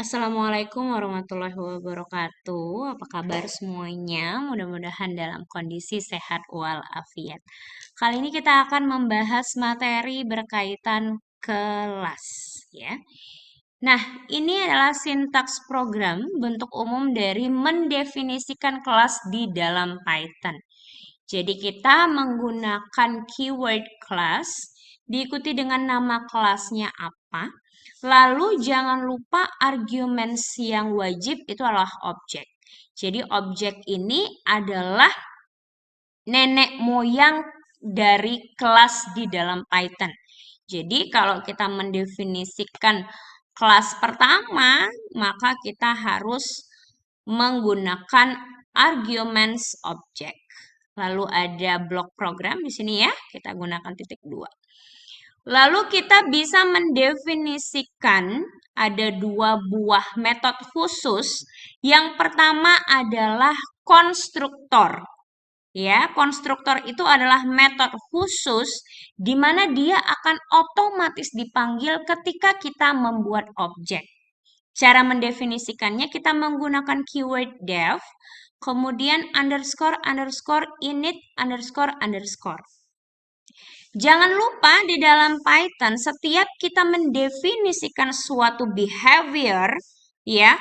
Assalamualaikum warahmatullahi wabarakatuh. Apa kabar semuanya? Mudah-mudahan dalam kondisi sehat walafiat. Kali ini kita akan membahas materi berkaitan kelas, ya. Nah, ini adalah sintaks program bentuk umum dari mendefinisikan kelas di dalam Python. Jadi kita menggunakan keyword class, diikuti dengan nama kelasnya apa. Lalu jangan lupa arguments yang wajib itu adalah objek. Jadi objek ini adalah nenek moyang dari kelas di dalam Python. Jadi kalau kita mendefinisikan kelas pertama, maka kita harus menggunakan arguments objek. Lalu ada blok program di sini ya, kita gunakan titik 2. Lalu kita bisa mendefinisikan ada 2 buah metode khusus. Yang pertama adalah konstruktor. Ya, konstruktor itu adalah metode khusus di mana dia akan otomatis dipanggil ketika kita membuat objek. Cara mendefinisikannya kita menggunakan keyword def, kemudian underscore underscore init underscore underscore. Jangan lupa di dalam Python setiap kita mendefinisikan suatu behavior ya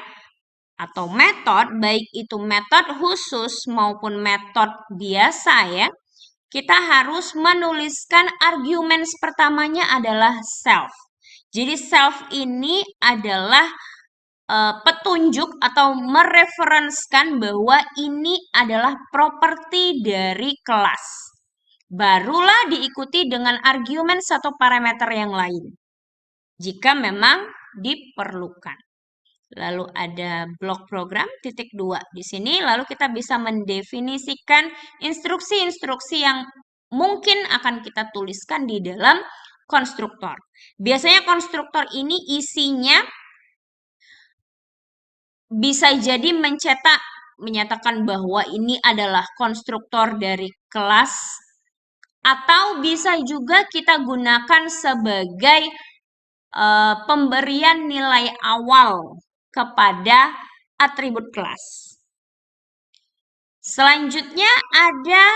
atau metode, baik itu metode khusus maupun metode biasa ya, kita harus menuliskan argumen pertamanya adalah self. Jadi self ini adalah petunjuk atau mereferenskan bahwa ini adalah properti dari kelas. Barulah diikuti dengan argumen satu parameter yang lain, jika memang diperlukan. Lalu ada blok program titik 2 di sini. Lalu kita bisa mendefinisikan instruksi-instruksi yang mungkin akan kita tuliskan di dalam konstruktor. Biasanya konstruktor ini isinya bisa jadi menyatakan bahwa ini adalah konstruktor dari kelas, atau bisa juga kita gunakan sebagai pemberian nilai awal kepada atribut kelas. Selanjutnya ada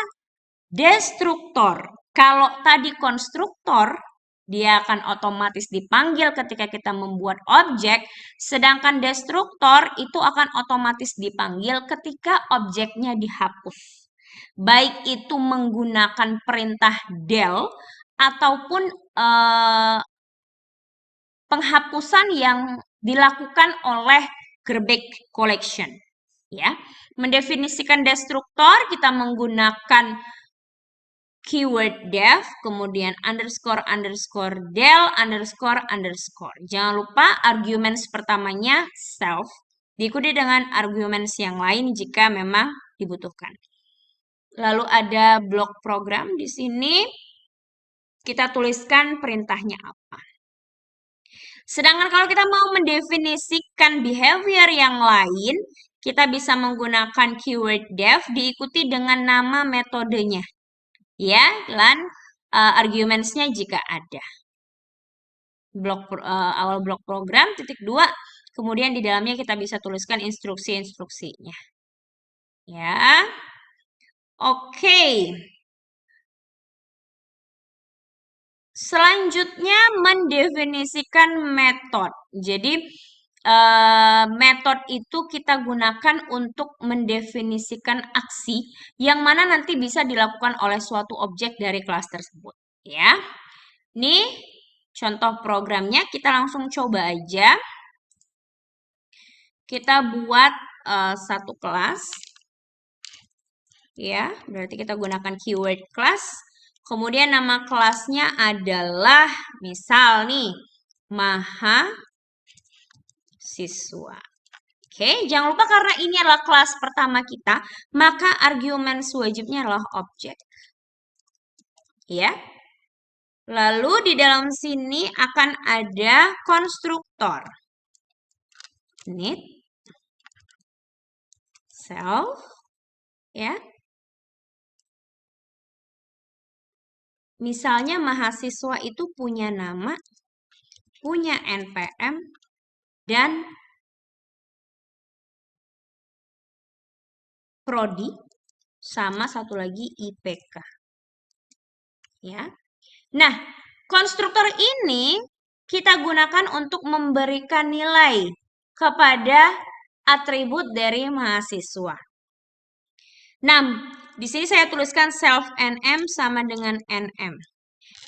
destruktor. Kalau tadi konstruktor, dia akan otomatis dipanggil ketika kita membuat objek, sedangkan destruktor itu akan otomatis dipanggil ketika objeknya dihapus. Baik itu menggunakan perintah del ataupun penghapusan yang dilakukan oleh garbage collection. Ya, mendefinisikan destruktor kita menggunakan keyword def, kemudian underscore underscore del underscore underscore. Jangan lupa argumen pertamanya self, diikuti dengan argumen yang lain jika memang dibutuhkan. Lalu ada blok program di sini, kita tuliskan perintahnya apa. Sedangkan kalau kita mau mendefinisikan behavior yang lain, kita bisa menggunakan keyword def diikuti dengan nama metodenya. Ya, dan arguments-nya jika ada. Awal blok program titik 2, kemudian di dalamnya kita bisa tuliskan instruksi-instruksinya. Ya. Oke. Selanjutnya mendefinisikan metode. Jadi metode itu kita gunakan untuk mendefinisikan aksi yang mana nanti bisa dilakukan oleh suatu objek dari kelas tersebut. Ya, ini contoh programnya, kita langsung coba aja. Kita buat satu kelas. Ya, berarti kita gunakan keyword class. Kemudian nama kelasnya adalah misal nih, mahasiswa. Oke, jangan lupa karena ini adalah kelas pertama kita, maka argumen wajibnya adalah objek. Ya. Lalu di dalam sini akan ada konstruktor. Init self, ya. Misalnya mahasiswa itu punya nama, punya NPM, dan prodi, sama satu lagi IPK. Ya. Nah, konstruktor ini kita gunakan untuk memberikan nilai kepada atribut dari mahasiswa. Nah, di sini saya tuliskan self NM sama dengan NM.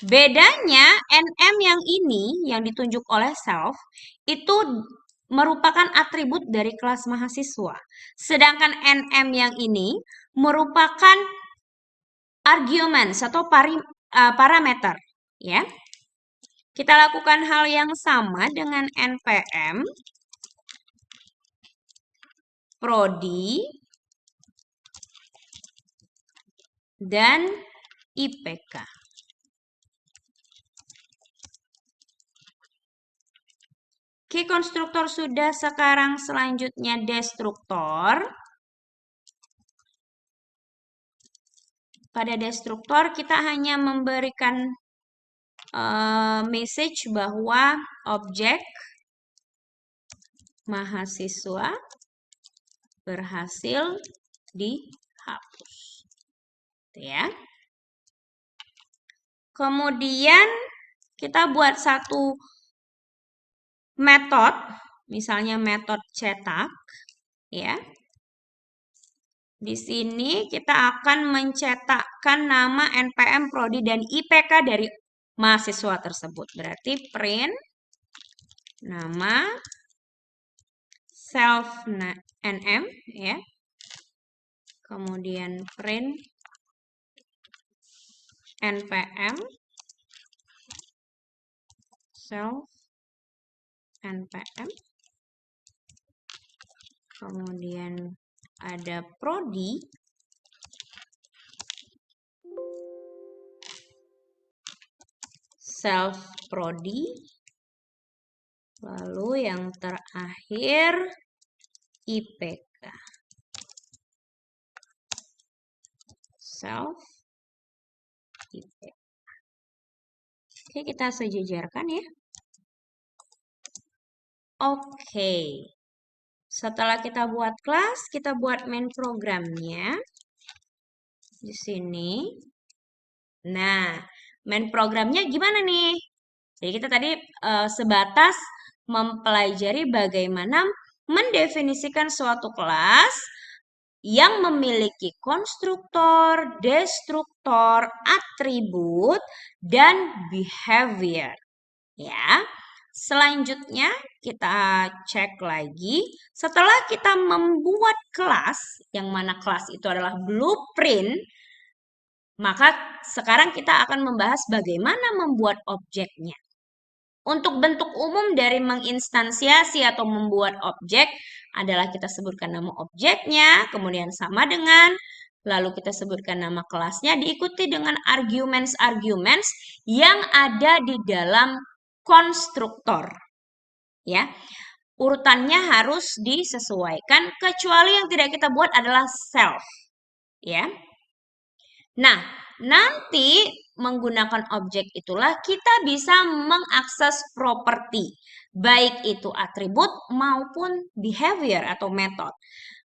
Bedanya NM yang ini yang ditunjuk oleh self itu merupakan atribut dari kelas mahasiswa. Sedangkan NM yang ini merupakan arguments atau parameter, ya. Kita lakukan hal yang sama dengan NPM, prodi, dan IPK. Oke, konstruktor sudah, sekarang selanjutnya destruktor. Pada destruktor kita hanya memberikan message bahwa objek mahasiswa berhasil dihapus. Ya. Kemudian kita buat satu metode, misalnya metode cetak, ya. Di sini kita akan mencetakkan nama NPM, prodi, dan IPK dari mahasiswa tersebut. Berarti print nama self NM, ya. Kemudian print NPM self NPM. Kemudian ada prodi, self prodi, lalu yang terakhir IPK, self IPK. Oke, kita sejajarkan ya. Oke. Setelah kita buat kelas, kita buat main programnya di sini. Nah, main programnya gimana nih? Jadi kita tadi sebatas mempelajari bagaimana mendefinisikan suatu kelas yang memiliki konstruktor, destruktor, atribut, dan behavior. Ya. Selanjutnya kita cek lagi. Setelah kita membuat kelas, yang mana kelas itu adalah blueprint, maka sekarang kita akan membahas bagaimana membuat objeknya. Untuk bentuk umum dari menginstansiasi atau membuat objek adalah kita sebutkan nama objeknya, kemudian sama dengan, lalu kita sebutkan nama kelasnya, diikuti dengan arguments-arguments yang ada di dalam konstruktor. Ya. Urutannya harus disesuaikan, kecuali yang tidak kita buat adalah self. Ya. Nah, nanti menggunakan objek itulah kita bisa mengakses properti, baik itu atribut maupun behavior atau metode.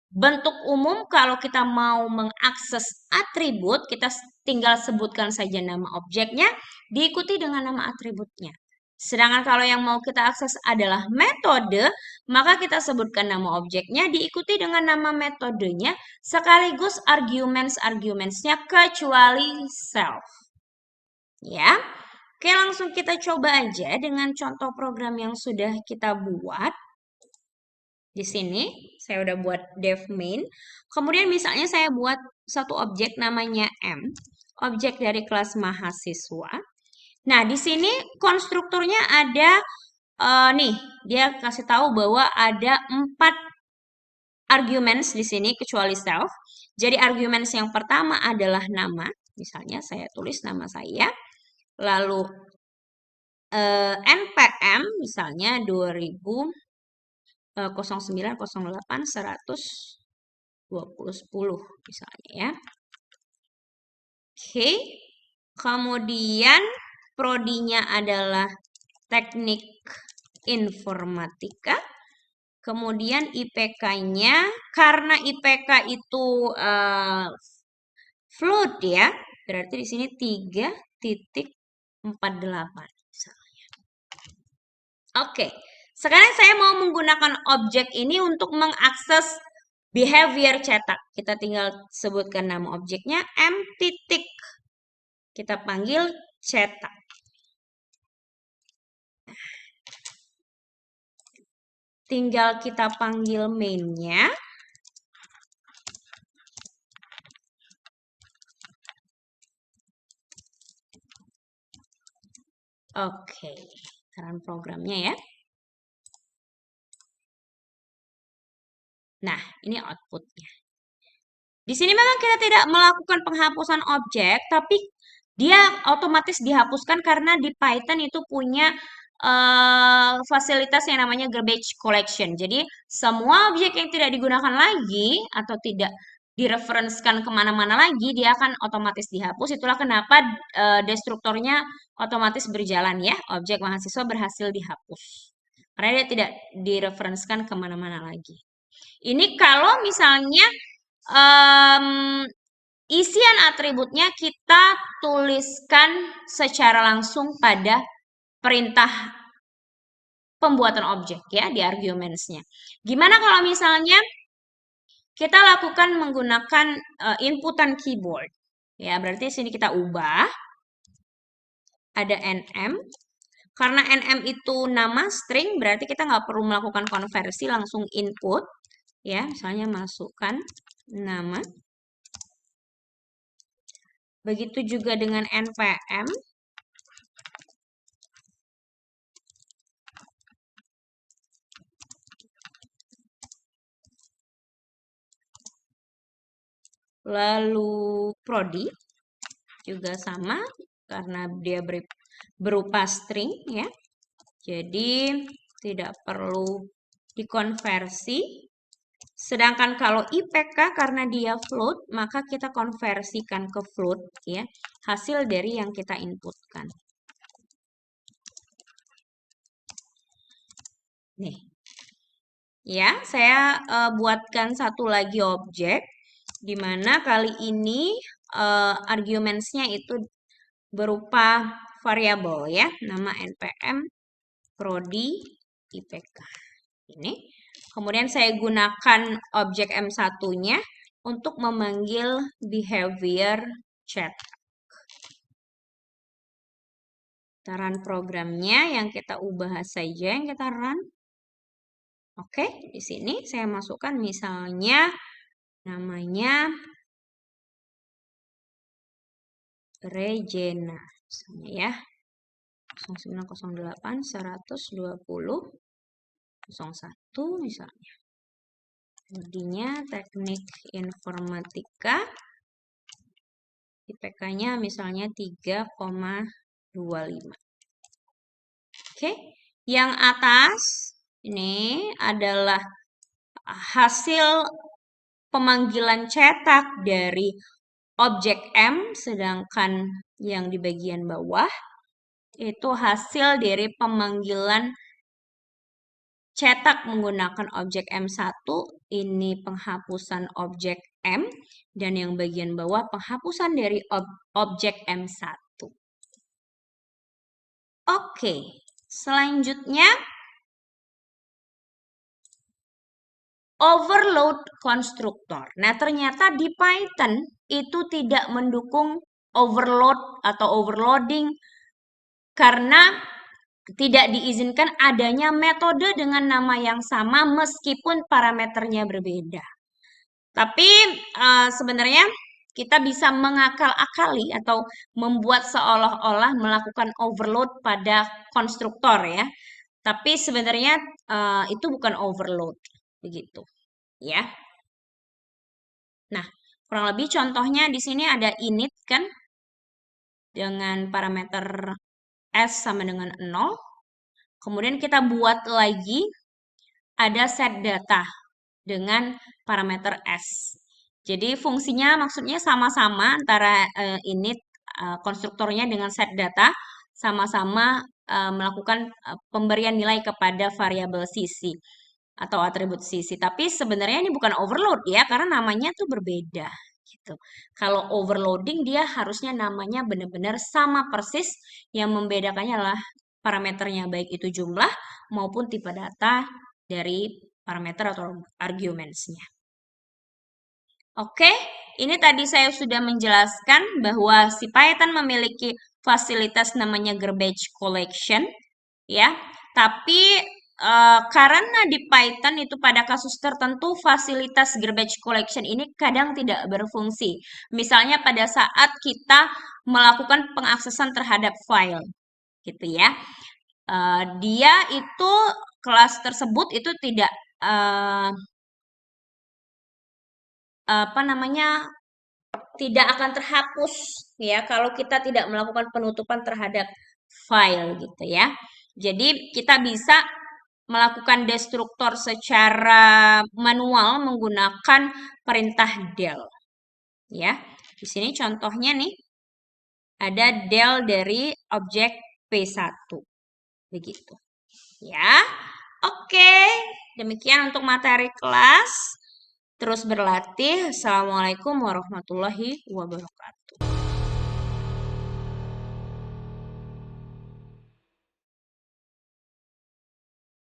Bentuk umum kalau kita mau mengakses atribut, kita tinggal sebutkan saja nama objeknya, diikuti dengan nama atributnya. Sedangkan kalau yang mau kita akses adalah metode, maka kita sebutkan nama objeknya, diikuti dengan nama metodenya, sekaligus arguments-argumentsnya kecuali self. Ya, oke, langsung kita coba aja dengan contoh program yang sudah kita buat. Di sini saya udah buat dev main. Kemudian misalnya saya buat satu objek namanya M, objek dari kelas mahasiswa. Nah, di sini konstrukturnya ada nih, dia kasih tahu bahwa ada 4 arguments di sini kecuali self. Jadi arguments yang pertama adalah nama. Misalnya saya tulis nama saya. Lalu NPM misalnya 2000 09 08 100 20 10 misalnya ya. Oke. Kemudian prodinya adalah teknik informatika. Kemudian IPK-nya, karena IPK itu float ya, berarti di sini 3,48. Oke, sekarang saya mau menggunakan objek ini untuk mengakses behavior cetak. Kita tinggal sebutkan nama objeknya M titik. Kita panggil cetak. Tinggal kita panggil main-nya. Oke, run programnya ya. Nah, ini outputnya. Di sini memang kita tidak melakukan penghapusan objek, tapi dia otomatis dihapuskan karena di Python itu punya fasilitas yang namanya garbage collection. Jadi, semua objek yang tidak digunakan lagi atau tidak direferenskan kemana-mana lagi, dia akan otomatis dihapus. Itulah kenapa destruktornya otomatis berjalan ya. Objek mahasiswa berhasil dihapus. Karena dia tidak direferenskan kemana-mana lagi. Ini kalau misalnya isian atributnya kita tuliskan secara langsung pada perintah pembuatan objek ya di argumentsnya. Gimana kalau misalnya kita lakukan menggunakan inputan keyboard? Ya, berarti sini kita ubah. Ada nm. Karena nm itu nama string, berarti kita nggak perlu melakukan konversi, langsung input. Ya, misalnya masukkan nama. Begitu juga dengan npm. Lalu prodi juga sama karena dia berupa string ya. Jadi tidak perlu dikonversi. Sedangkan kalau IPK karena dia float, maka kita konversikan ke float ya, hasil dari yang kita inputkan. Nih. Ya, saya buatkan satu lagi objek di mana kali ini argumentsnya itu berupa variabel ya, nama npm prodi IPK. Ini. Kemudian saya gunakan objek M1-nya untuk memanggil behavior chat. Kita run programnya, yang kita ubah saja yang kita run. Oke, di sini saya masukkan misalnya namanya Regina, misalnya ya. 0908 120 01 misalnya. Jadinya teknik informatika. IPK-nya misalnya 3,25. Oke, yang atas ini adalah hasil pemanggilan cetak dari objek M, sedangkan yang di bagian bawah itu hasil dari pemanggilan cetak menggunakan objek M1, ini penghapusan objek M, dan yang bagian bawah penghapusan dari objek M1. Oke, selanjutnya overload konstruktor. Nah, ternyata di Python itu tidak mendukung overload atau overloading karena tidak diizinkan adanya metode dengan nama yang sama meskipun parameternya berbeda. Tapi sebenarnya kita bisa mengakal-akali atau membuat seolah-olah melakukan overload pada konstruktor ya. Tapi sebenarnya itu bukan overload begitu ya. Nah, kurang lebih contohnya di sini ada init kan dengan parameter S sama dengan 0. Kemudian kita buat lagi ada set data dengan parameter S. Jadi fungsinya maksudnya sama-sama antara init konstruktornya dengan set data sama-sama melakukan pemberian nilai kepada variabel sisi. atau atribut sisi. Tapi sebenarnya ini bukan overload ya, karena namanya tuh berbeda gitu. Kalau overloading dia harusnya namanya benar-benar sama persis, yang membedakannya adalah parameternya baik itu jumlah maupun tipe data dari parameter atau argumentsnya. Oke, ini tadi saya sudah menjelaskan bahwa si Python memiliki fasilitas namanya garbage collection, ya. Tapi karena di Python itu pada kasus tertentu fasilitas garbage collection ini kadang tidak berfungsi. Misalnya pada saat kita melakukan pengaksesan terhadap file, gitu ya. Dia itu kelas tersebut itu tidak eh, apa namanya tidak akan terhapus ya kalau kita tidak melakukan penutupan terhadap file gitu ya. Jadi kita bisa melakukan destruktor secara manual menggunakan perintah del ya. Di sini contohnya nih ada del dari objek P1 begitu ya. Oke, demikian untuk materi kelas. Terus berlatih. Assalamualaikum warahmatullahi wabarakatuh.